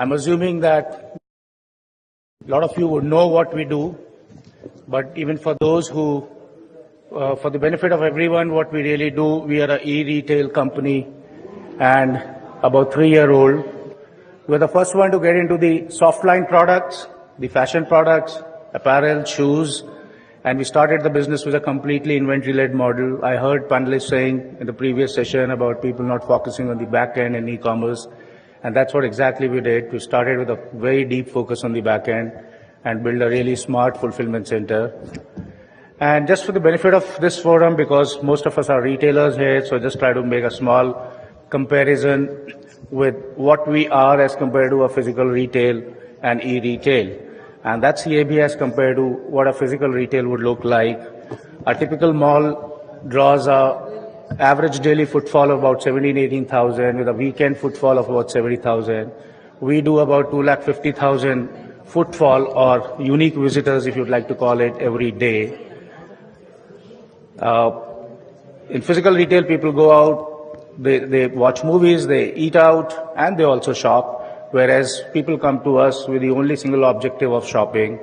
I'm assuming that a lot of you would know what we do, but even for those who, for the benefit of everyone, what we really do, we are an e-retail company and about 3-year-old. We're the first one to get into the softline products, the fashion products, apparel, shoes, and we started the business with a completely inventory-led model. I heard panelists saying in the previous session about people not focusing on the back end and e-commerce, and that's what exactly we did. We started with a very deep focus on the back end and build a really smart fulfillment center. And just for the benefit of this forum, because most of us are retailers here, so just try to make a small comparison with what we are as compared to a physical retail and e-retail. And that's CAB as compared to what a physical retail would look like. A typical mall draws a average daily footfall of about 17,000-18,000 with a weekend footfall of about 70,000. We do about 250,000 footfall or unique visitors, if you'd like to call it, every day. In physical retail, people go out, they watch movies, they eat out, and they also shop, whereas people come to us with the only single objective of shopping.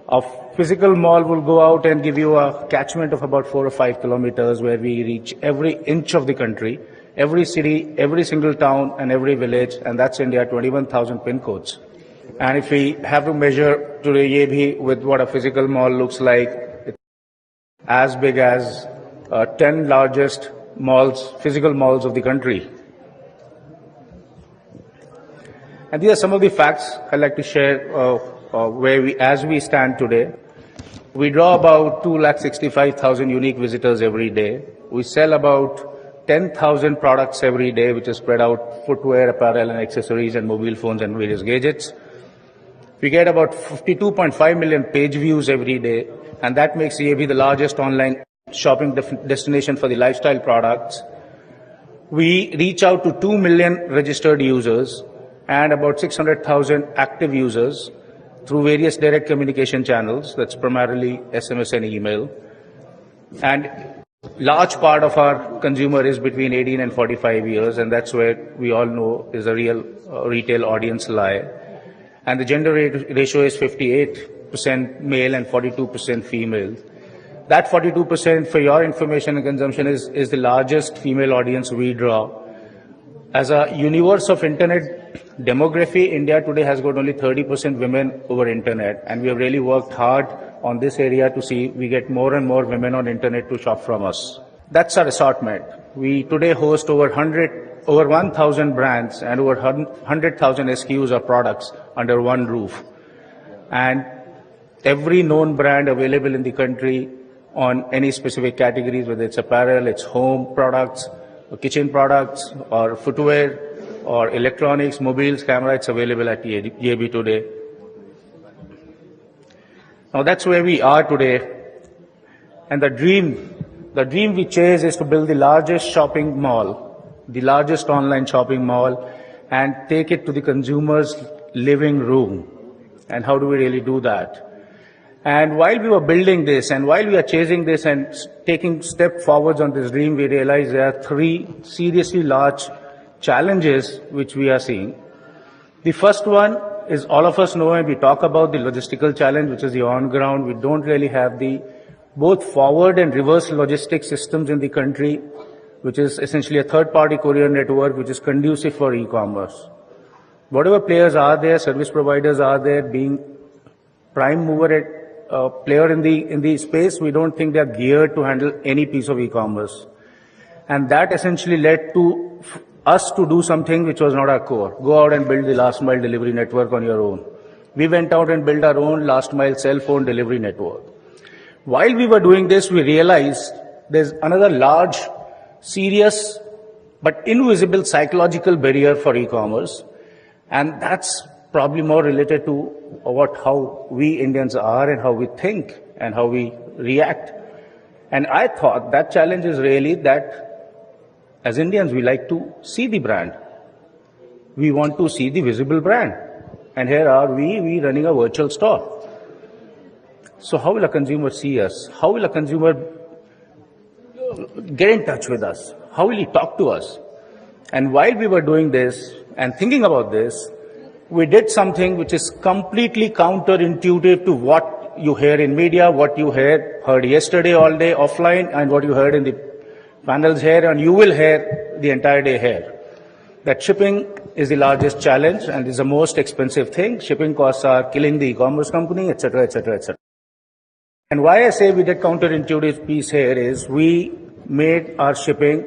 A physical mall will go out and give you a catchment of about 4 or 5 kilometers where we reach every inch of the country, every city, every single town, and every village, and that's India, 21,000 pin codes. And if we have to measure today with what a physical mall looks like, it's as big as 10 largest malls, physical malls of the country. And these are some of the facts I'd like to share as we stand today. We draw about 265,000 unique visitors every day. We sell about 10,000 products every day, which is spread out footwear, apparel, and accessories, and mobile phones and various gadgets. We get about 52.5 million page views every day, and that makes CAB the largest online shopping destination for the lifestyle products. We reach out to 2 million registered users and about 600,000 active users through various direct communication channels. That's primarily SMS and email. And large part of our consumer is between 18 and 45 years, and that's where we all know is a real retail audience lie. And the gender ratio is 58% male and 42% female. That 42%, for your information and consumption, is the largest female audience we draw. As a universe of internet demography, India today has got only 30% women over internet, and we have really worked hard on this area to see we get more and more women on internet to shop from us. That's our assortment. We today host over 1,000 brands and over 100,000 SKUs or products under one roof. And every known brand available in the country on any specific categories, whether it's apparel, it's home products, or kitchen products, or footwear, or electronics, mobiles, camera, it's available at JB today. Now that's where we are today. And the dream we chase is to build the largest shopping mall, the largest online shopping mall, and take it to the consumer's living room. And how do we really do that? And while we were building this, and while we are chasing this and taking step forwards on this dream, we realized there are 3 seriously large challenges which we are seeing. The first one is all of us know, and we talk about the logistical challenge, which is the on-ground. We don't really have the both forward and reverse logistics systems in the country, which is essentially a third-party courier network which is conducive for e-commerce. Whatever players are there, service providers are there, being prime mover player in the space, we don't think they are geared to handle any piece of e-commerce. And that essentially led to us to do something which was not our core. Go out and build the last mile delivery network on your own. We went out and built our own last mile cell phone delivery network. While we were doing this, we realized there's another large, serious, but invisible psychological barrier for e-commerce. And that's probably more related to how we Indians are and how we think and how we react. And I thought that challenge is really that as Indians, we like to see the brand. We want to see the visible brand. And here are we running a virtual store. So how will a consumer see us? How will a consumer get in touch with us? How will he talk to us? And while we were doing this and thinking about this, we did something which is completely counterintuitive to what you hear in media, what you heard yesterday all day offline, and what you heard in the panels here, and you will hear the entire day here. That shipping is the largest challenge and is the most expensive thing. Shipping costs are killing the e-commerce company, etc., etc., etc. And why I say we did counterintuitive piece here is we made our shipping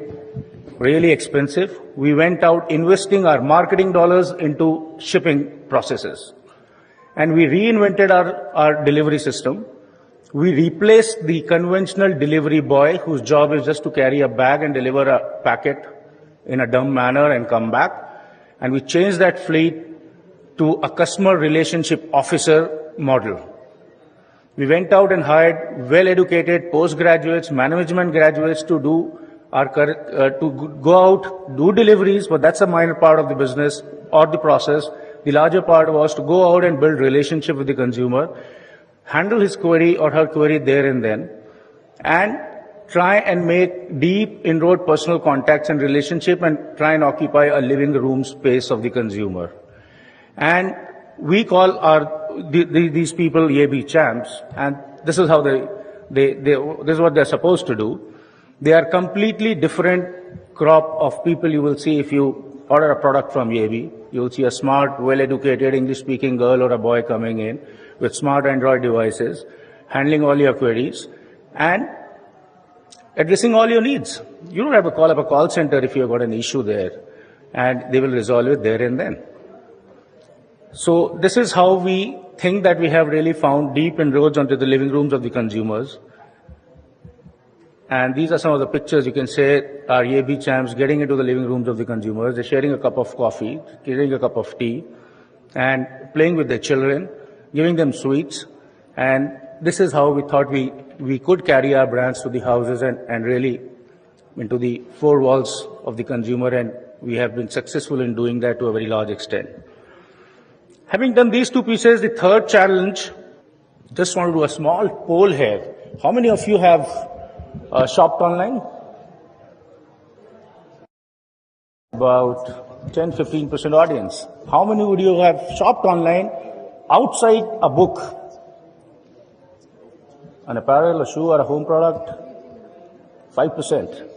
really expensive. We went out investing our marketing dollars into shipping processes. And we reinvented our delivery system. We replaced the conventional delivery boy whose job is just to carry a bag and deliver a packet in a dumb manner and come back. And we changed that fleet to a customer relationship officer model. We went out and hired well-educated postgraduates, management graduates to do to go out, do deliveries, but that's a minor part of the business or the process. The larger part was to go out and build relationship with the consumer, handle his query or her query there and then, and try and make deep inroad personal contacts and relationship and try and occupy a living room space of the consumer. And we call these people AB champs, and this is how this is what they're supposed to do. They are completely different crop of people you will see if you order a product from AB. You will see a smart, well-educated English-speaking girl or a boy coming in with smart Android devices, handling all your queries, and addressing all your needs. You don't have to call up a call center if you've got an issue there, and they will resolve it there and then. So this is how we think that we have really found deep inroads onto the living rooms of the consumers. And these are some of the pictures you can say are AB champs getting into the living rooms of the consumers. They're sharing a cup of coffee, sharing a cup of tea, and playing with their children, giving them sweets. And this is how we thought we could carry our brands to the houses and really into the four walls of the consumer, and we have been successful in doing that to a very large extent. Having done these two pieces, the third challenge, just want to do a small poll here. How many of you have shopped online? About 10-15% audience. How many would you have shopped online outside a book? An apparel, a shoe, or a home product? 5%.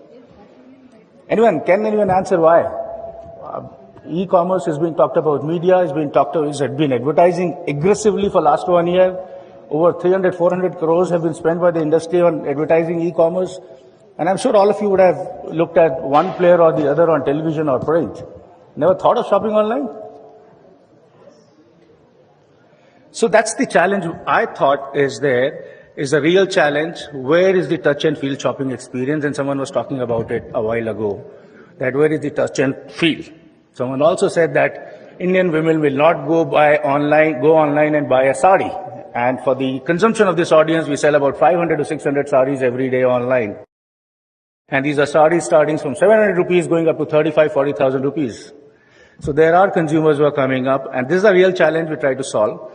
Can anyone answer why? E-commerce has been talked about, media has been talked about, has been advertising aggressively for last 1 year. Over 300-400 crores have been spent by the industry on advertising e-commerce. And I'm sure all of you would have looked at one player or the other on television or print. Never thought of shopping online? So that's the challenge I thought is a real challenge. Where is the touch and feel shopping experience? And someone was talking about it a while ago, that where is the touch and feel? Someone also said that Indian women will not go online and buy a sari. And for the consumption of this audience, we sell about 500 to 600 saris every day online. And these are saris starting from 700 rupees going up to 35,000-40,000 rupees. So there are consumers who are coming up, and this is a real challenge we try to solve.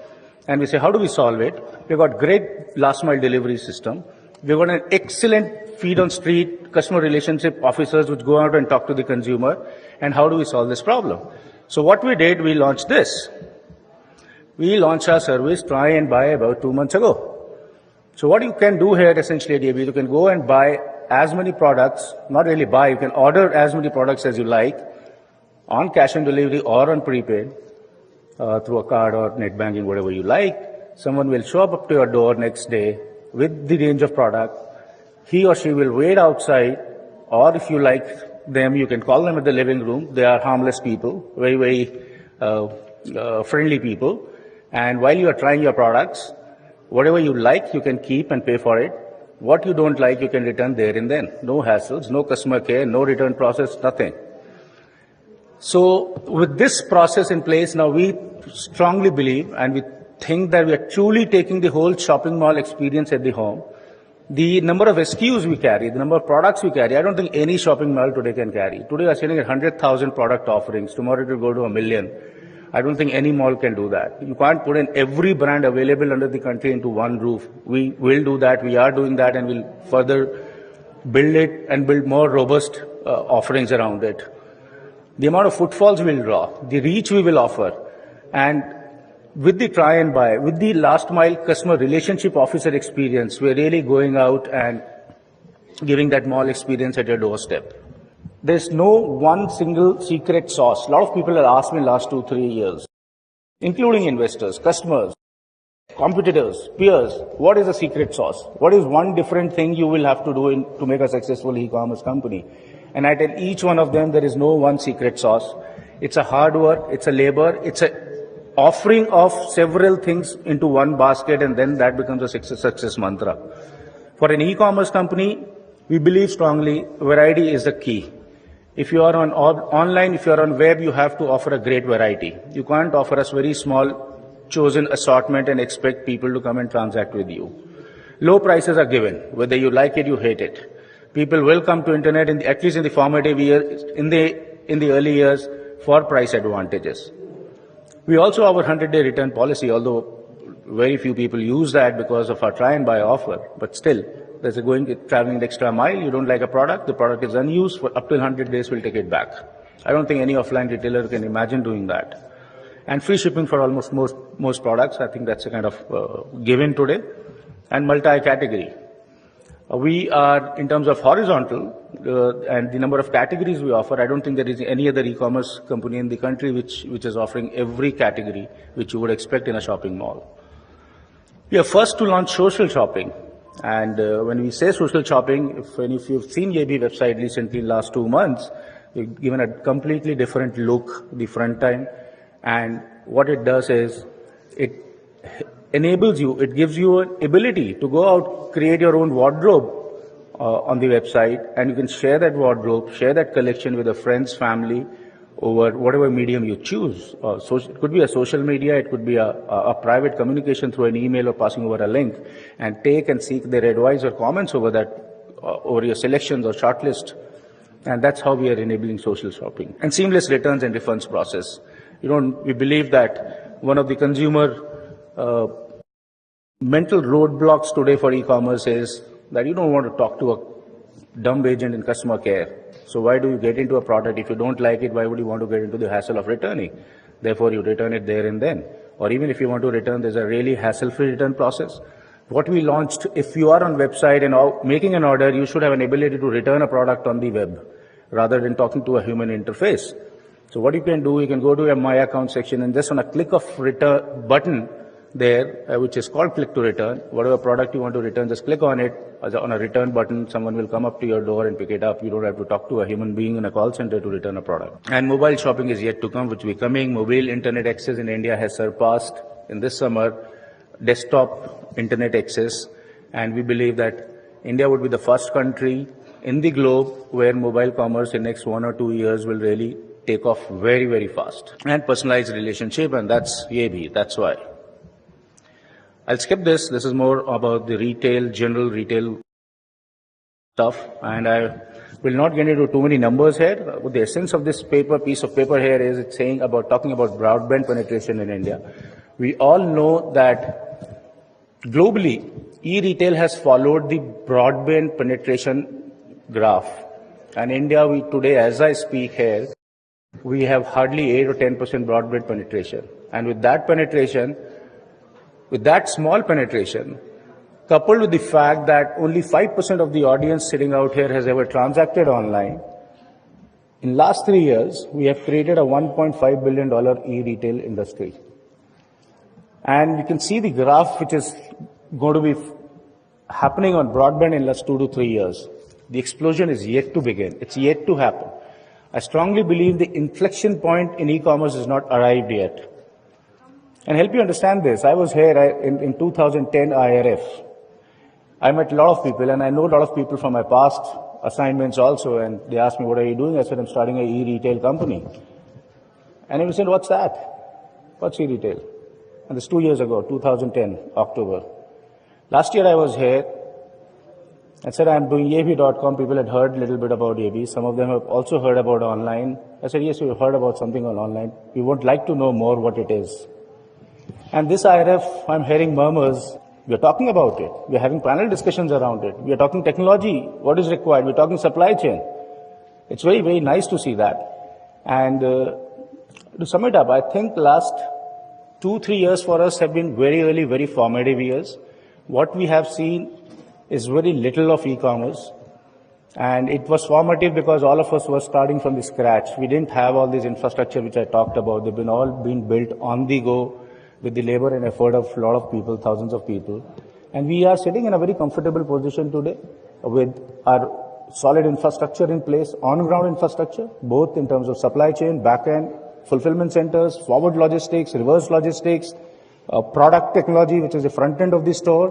And we say, how do we solve it? We've got great last mile delivery system. We've got an excellent feet on street customer relationship officers which go out and talk to the consumer. And how do we solve this problem? So what we did, we launched this. We launched our service, Try and Buy, about 2 months ago. So what you can do here essentially at AB, you can go and buy as many products, not really buy, you can order as many products as you like on cash on delivery or on prepaid through a card or net banking, whatever you like. Someone will show up to your door next day with the range of product. He or she will wait outside, or if you like them, you can call them at the living room. They are harmless people, very, very friendly people. And while you are trying your products, whatever you like, you can keep and pay for it. What you don't like, you can return there and then. No hassles, no customer care, no return process, nothing. So with this process in place, now we strongly believe and we think that we are truly taking the whole shopping mall experience at the home. The number of SKUs we carry, the number of products we carry, I don't think any shopping mall today can carry. Today we are selling at 100,000 product offerings. Tomorrow it will go to 1 million. I don't think any mall can do that. You can't put in every brand available under the country into one roof. We will do that. We are doing that, and we'll further build it and build more robust offerings around it. The amount of footfalls we'll draw, the reach we will offer, And with the try and buy, with the last mile customer relationship officer experience, we're really going out and giving that mall experience at your doorstep. There's no one single secret sauce. A lot of people have asked me in the last 2-3 years, including investors, customers, competitors, peers, what is the secret sauce? What is one different thing you will have to do to make a successful e-commerce company? And I tell each one of them there is no one secret sauce. It's a hard work, it's a labor, it's a offering of several things into one basket, and then that becomes a success mantra. For an e-commerce company, we believe strongly variety is the key. If you are on online, if you are on web, you have to offer a great variety. You can't offer us very small chosen assortment and expect people to come and transact with you. Low prices are given. Whether you like it, you hate it. People will come to internet, at least in the formative years, in the early years, for price advantages. We also have a 100-day return policy, although very few people use that because of our try and buy offer. But still, there's a traveling the extra mile. You don't like a product, the product is unused, for up till 100 days we'll take it back. I don't think any offline retailer can imagine doing that. And free shipping for almost most products. I think that's a kind of given today. And multi-category. We are, in terms of horizontal and the number of categories we offer, I don't think there is any other e-commerce company in the country which is offering every category which you would expect in a shopping mall. We are first to launch social shopping. And when we say social shopping, if you've seen YEBI website recently in the last 2 months, we've given a completely different look the front time. And what it does is it enables you, it gives you an ability to go out, create your own wardrobe on the website, and you can share that wardrobe, share that collection with your friends, family, over whatever medium you choose. So it could be a social media, it could be a private communication through an email or passing over a link, and take and seek their advice or comments over that, over your selections or shortlist. And that's how we are enabling social shopping. And seamless returns and refunds process. We believe that one of the consumer mental roadblocks today for e-commerce is that you don't want to talk to a dumb agent in customer care. So why do you get into a product? If you don't like it, why would you want to get into the hassle of returning? Therefore, you return it there and then. Or even if you want to return, there's a really hassle-free return process. What we launched, if you are on website and making an order, you should have an ability to return a product on the web rather than talking to a human interface. So what you can do, you can go to your My Account section and just on a click of return button there, which is called click to return, whatever product you want to return, just click on it. On a return button, someone will come up to your door and pick it up. You don't have to talk to a human being in a call center to return a product. And mobile shopping is yet to come, which will be coming. Mobile internet access in India has surpassed, in this summer, desktop internet access. And we believe that India would be the first country in the globe where mobile commerce in the next 1 or 2 years will really take off very, very fast. And personalized relationship, and that's YEBI, that's why. I'll skip this. This is more about the general retail stuff, and I will not get into too many numbers here. The essence of this piece of paper here is it's talking about broadband penetration in India. We all know that globally, e-retail has followed the broadband penetration graph. And India, today, as I speak here, we have hardly 8 or 10% broadband penetration. And with that penetration, with that small penetration, coupled with the fact that only 5% of the audience sitting out here has ever transacted online, in last 3 years, we have created a $1.5 billion e-retail industry. And you can see the graph which is going to be happening on broadband in the last 2 to 3 years. The explosion is yet to begin. It's yet to happen. I strongly believe the inflection point in e-commerce is not arrived yet. And help you understand this, I was here in 2010 IRF. I met a lot of people, and I know a lot of people from my past assignments also, and they asked me, what are you doing? I said, I'm starting an e-retail company. And he said, what's that? What's e-retail? And this 2 years ago, 2010, October. Last year I was here. I said, I'm doing Indiaretailing.com. People had heard a little bit about YEBI. Some of them have also heard about online. I said, yes, you've heard about something on online. We would like to know more what it is. And this IRF, I'm hearing murmurs. We're talking about it. We're having panel discussions around it. We're talking technology, what is required. We're talking supply chain. It's very, very nice to see that. And to sum it up, I think last 2-3 years for us have been very, very formative years. What we have seen is very little of e-commerce. And it was formative because all of us were starting from the scratch. We didn't have all this infrastructure which I talked about. They've been all been built on the go with the labor and effort of a lot of people, thousands of people. And we are sitting in a very comfortable position today with our solid infrastructure in place, on-ground infrastructure, both in terms of supply chain, back-end, fulfillment centers, forward logistics, reverse logistics, product technology, which is the front end of the store,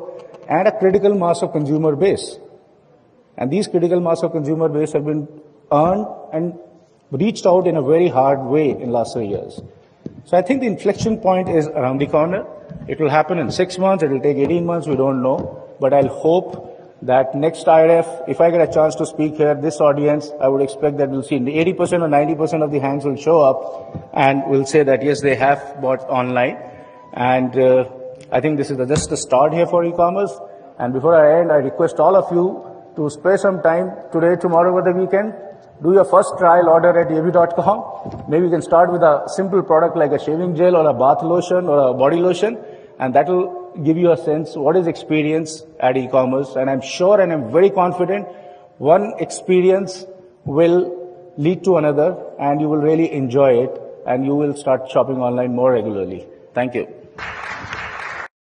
and a critical mass of consumer base. And these critical mass of consumer base have been earned and reached out in a very hard way in the last 3 years. So I think the inflection point is around the corner. It will happen in 6 months, it will take 18 months, we don't know. But I'll hope that next IRF, if I get a chance to speak here, this audience, I would expect that we'll see 80% or 90% of the hands will show up and will say that yes, they have bought online. And I think this is just the start here for e-commerce. And before I end, I request all of you to spare some time today, tomorrow, over the weekend. Do your first trial order at Indiaretailing.com. Maybe you can start with a simple product like a shaving gel or a bath lotion or a body lotion, and that will give you a sense what is experience at e-commerce. And I'm sure and I'm very confident one experience will lead to another, and you will really enjoy it, and you will start shopping online more regularly. Thank you.